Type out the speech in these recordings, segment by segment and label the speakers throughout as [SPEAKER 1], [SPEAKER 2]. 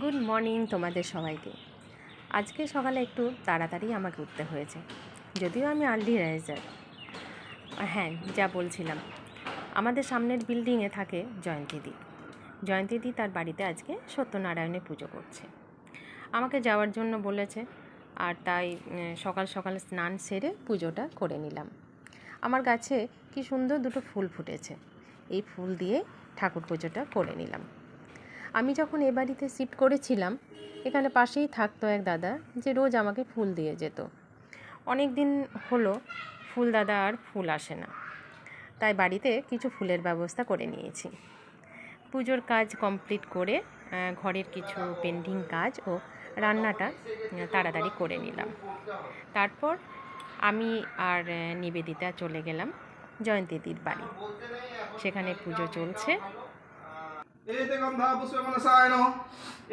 [SPEAKER 1] Good morning তোমাদের সবাইকে। আজকে সকালে একটু তাড়াতাড়ি আমাকে উঠতে হয়েছে, যদিও আমি আর্লি রাইজার। হ্যাঁ, যা বলছিলাম, আমাদের সামনের বিল্ডিংয়ে থাকে জয়ন্তীদি। জয়ন্তীদি তার বাড়িতে আজকে সত্যনারায়ণের পুজো করছে, আমাকে যাওয়ার জন্য বলেছে। আর তাই সকাল সকাল স্নান সেরে পুজোটা করে নিলাম। আমার গাছে কি সুন্দর দুটো ফুল ফুটেছে, এই ফুল দিয়ে ঠাকুর পুজোটা করে নিলাম। আমি যখন এ বাড়িতে শিফট করেছিলাম, এখানে পাশেই থাকতো এক দাদা, যে রোজ আমাকে ফুল দিয়ে যেত। অনেক দিন হলো ফুল দাদা আর ফুল আসে না, তাই বাড়িতে কিছু ফুলের ব্যবস্থা করে নিয়েছি। পুজোর কাজ কমপ্লিট করে ঘরের কিছু পেন্ডিং কাজ ও রান্নাটা তাড়াতাড়ি করে নিলাম। তারপর আমি আর নিবেদিতা চলে গেলাম জয়ন্তীদির বাড়ি। সেখানে পুজো চলছে।
[SPEAKER 2] एते गन्धा पुष्पगणसाय नमः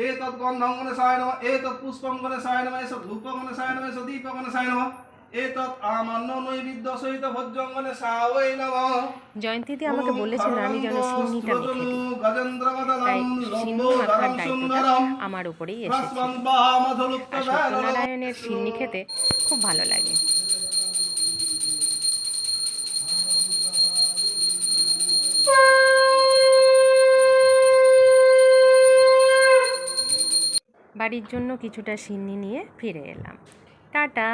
[SPEAKER 2] एतत् गन्धं गणसाय नमः एतत् पुष्पं गणसाय नमः एतत् धूपं गणसाय नमः एतत् दीपं गणसाय नमः एतत् आमन्नो नैवेद्य सहित भोज्यं गणसाय नमः।
[SPEAKER 1] জয়ন্তীদি আমাকে বলেছিল আমি যেন সিন্নিটা মেখে দিই, তাই সিন্নি মাখার দায়িত্বটা আমার উপরেই এসেছে। আর সত্যনারায়ণের সিন্নি খেতে খুব ভালো লাগে। বাড়ির জন্য কিছুটা সিন্নি নিয়ে ফিরে এলাম। টাটা।